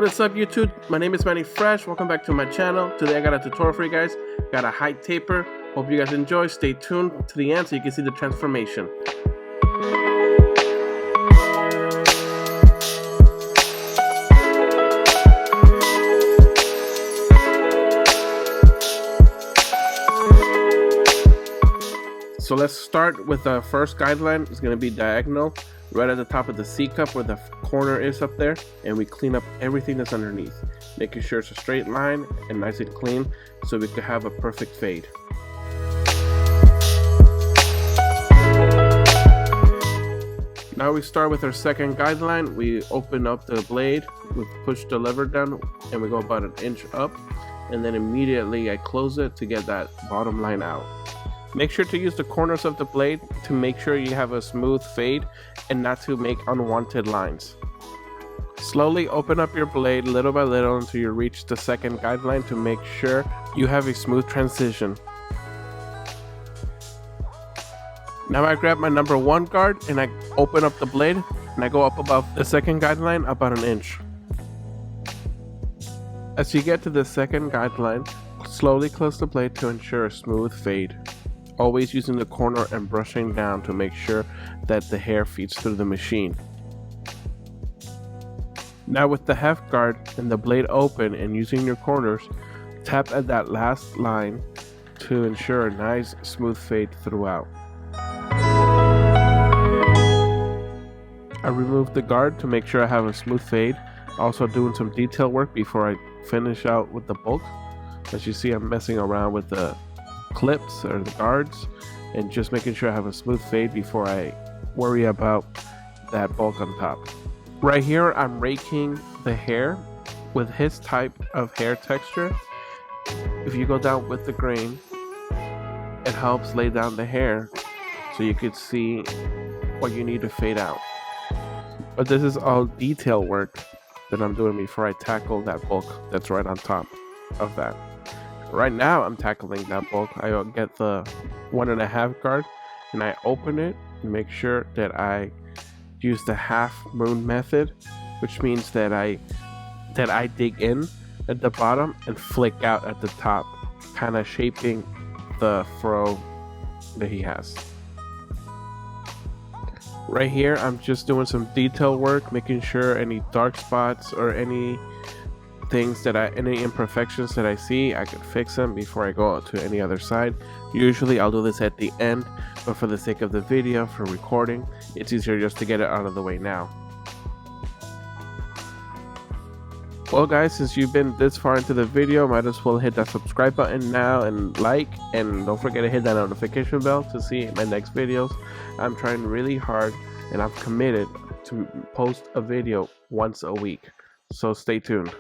What is up, YouTube? My name is Manny Fresh. Welcome back to my channel. Today I got a tutorial for you guys. Got a height taper. Hope you guys enjoy. Stay tuned to the end so you can see the transformation. So let's start with the first guideline. It's going to be diagonal, right at the top of the C cup where the corner is up there, and we clean up everything that's underneath, making sure it's a straight line and nice and clean so we could have a perfect fade. Now we start with our second guideline. We open up the blade, we push the lever down, and we go about an inch up, and then immediately I close it to get that bottom line out. Make sure to use the corners of the blade to make sure you have a smooth fade and not to make unwanted lines. Slowly open up your blade little by little until you reach the second guideline to make sure you have a smooth transition. Now I grab my number 1 guard and I open up the blade and I go up above the second guideline about an inch. As you get to the second guideline, slowly close the blade to ensure a smooth fade. Always using the corner and brushing down to make sure that the hair feeds through the machine. Now with the half guard and the blade open and using your corners, tap at that last line to ensure a nice smooth fade throughout. I remove the guard to make sure I have a smooth fade. Also doing some detail work before I finish out with the bulk. As you see, I'm messing around with the clips or the guards and just making sure I have a smooth fade before I worry about that bulk on top. Right here I'm raking the hair with his type of hair texture. If you go down with the grain, it helps lay down the hair so you could see what you need to fade out. But this is all detail work that I'm doing before I tackle that bulk that's right on top of that. Right now I'm tackling that bulk. I get the 1.5 guard and I open it and make sure that I use the half moon method, which means that I dig in at the bottom and flick out at the top, kind of shaping the fro that he has. Right here I'm just doing some detail work, making sure any dark spots or any imperfections that I see, I could fix them before I go out to any other side. Usually I'll do this at the end, but for the sake of the video, for recording, it's easier just to get it out of the way now. Well guys, since you've been this far into the video, might as well hit that subscribe button now and like, and don't forget to hit that notification bell to see my next videos. I'm trying really hard and I'm committed to post a video once a week, so stay tuned.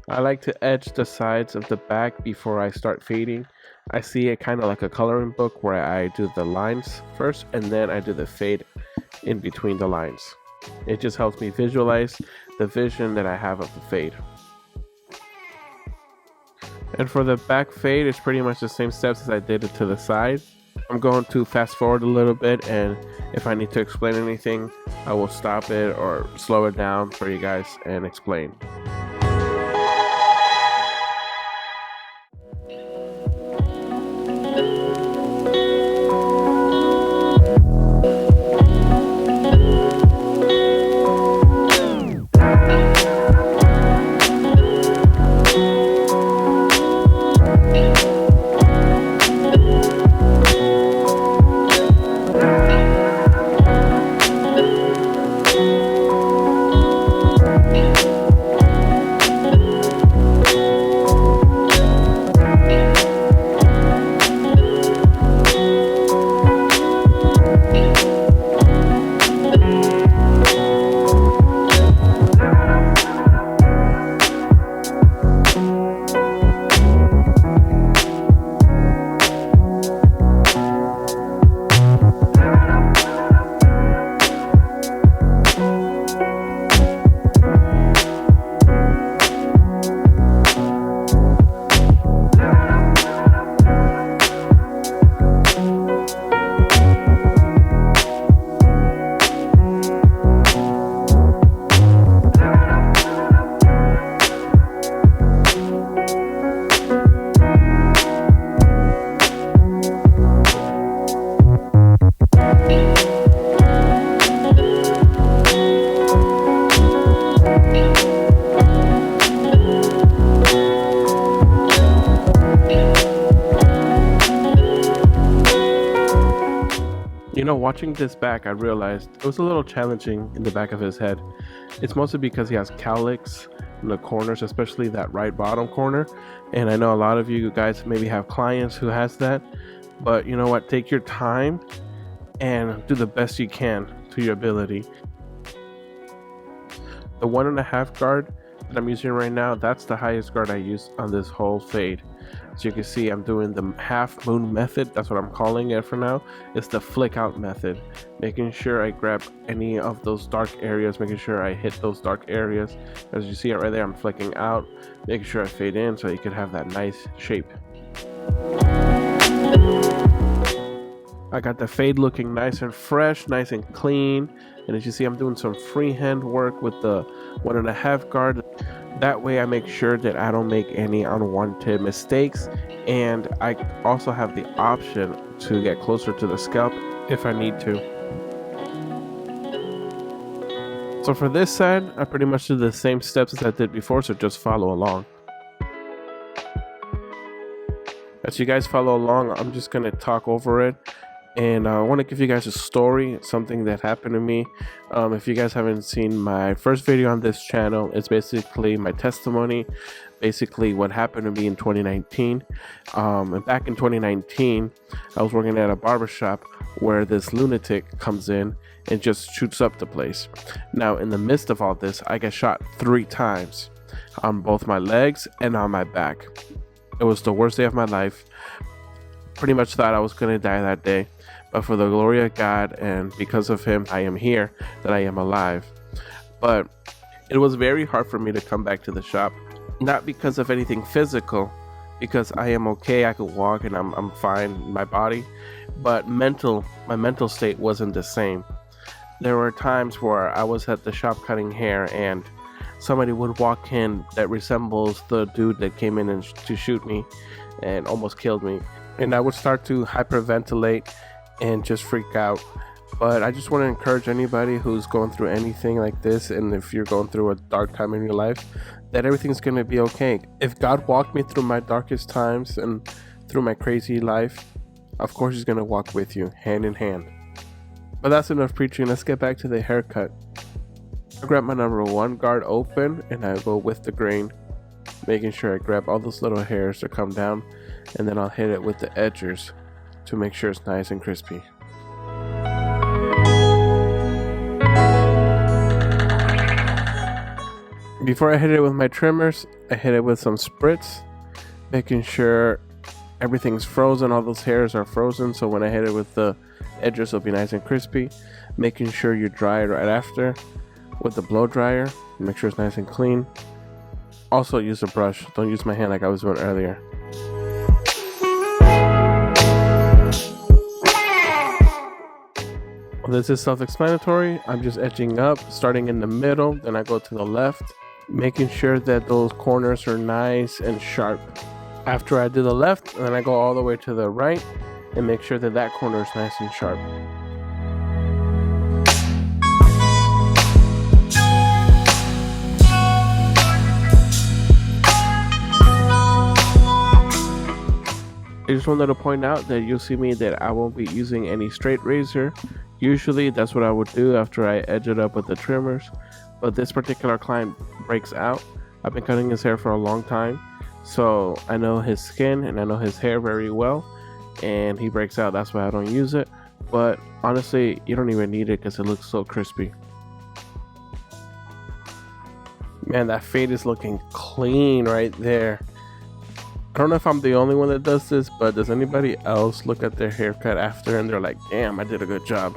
I like to edge the sides of the back before I start fading. I see it kind of like a coloring book where I do the lines first and then I do the fade in between the lines. It just helps me visualize the vision that I have of the fade. And for the back fade, it's pretty much the same steps as I did it to the side. I'm going to fast forward a little bit, and if I need to explain anything, I will stop it or slow it down for you guys and explain. You know, watching this back, I realized it was a little challenging in the back of his head. It's mostly because he has cowlicks in the corners, especially that right bottom corner. And I know a lot of you guys maybe have clients who has that, but you know what? Take your time and do the best you can to your ability. The 1.5 guard that I'm using right now, that's the highest guard I use on this whole fade. As you can see, I'm doing the half moon method. That's what I'm calling it for now. It's the flick out method, making sure I grab any of those dark areas, making sure I hit those dark areas. As you see it right there, I'm flicking out, making sure I fade in so you can have that nice shape. I got the fade looking nice and fresh, nice and clean. And as you see, I'm doing some freehand work with the 1.5 guard. That way I make sure that I don't make any unwanted mistakes, and I also have the option to get closer to the scalp if I need to. So for this side, I pretty much do the same steps as I did before, so just follow along. As you guys follow along, I'm just going to talk over it. And I want to give you guys a story, something that happened to me. If you guys haven't seen my first video on this channel, it's basically my testimony, basically what happened to me in 2019. And back in 2019, I was working at a barbershop where this lunatic comes in and just shoots up the place. Now, in the midst of all this, I get shot 3 times on both my legs and on my back. It was the worst day of my life. Pretty much thought I was going to die that day. But for the glory of God and because of him, I am here, that I am alive. But it was very hard for me to come back to the shop. Not because of anything physical, because I am okay, I could walk and I'm fine in my body. But my mental state wasn't the same. There were times where I was at the shop cutting hair and somebody would walk in that resembles the dude that came in to shoot me and almost killed me. And I would start to hyperventilate and just freak out. But I just want to encourage anybody who's going through anything like this, and if you're going through a dark time in your life, that everything's going to be okay. If God walked me through my darkest times and through my crazy life, of course he's going to walk with you hand in hand. But that's enough preaching. Let's get back to the haircut. I grab my number 1 guard open and I go with the grain, making sure I grab all those little hairs to come down, and then I'll hit it with the edgers to make sure it's nice and crispy. Before I hit it with my trimmers, I hit it with some spritz, making sure everything's frozen, all those hairs are frozen, so when I hit it with the edges it'll be nice and crispy. Making sure you dry it right after with the blow dryer, make sure it's nice and clean. Also use a brush, don't use my hand like I was doing earlier. This is self-explanatory. I'm just edging up, starting in the middle, then I go to the left, making sure that those corners are nice and sharp. After I do the left, then I go all the way to the right and make sure that that corner is nice and sharp. I just wanted to point out that you'll see me that I won't be using any straight razor. Usually that's what I would do after I edge it up with the trimmers, but this particular client breaks out. I've been cutting his hair for a long time, so I know his skin and I know his hair very well, and he breaks out. That's why I don't use it, but honestly you don't even need it because it looks so crispy. Man, that fade is looking clean right there. I don't know if I'm the only one that does this, but does anybody else look at their haircut after and they're like, damn, I did a good job?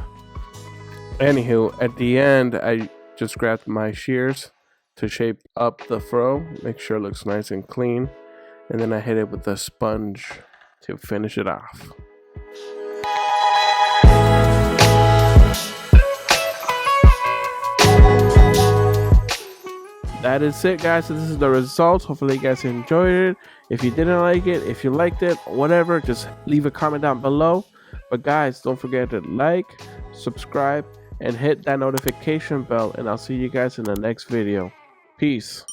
Anywho, at the end, I just grabbed my shears to shape up the fro, make sure it looks nice and clean, and then I hit it with a sponge to finish it off. That is it, guys. So this is the results. Hopefully you guys enjoyed it. If you didn't like it, if you liked it, whatever, just leave a comment down below. But guys, don't forget to like, subscribe, and hit that notification bell, and I'll see you guys in the next video. Peace.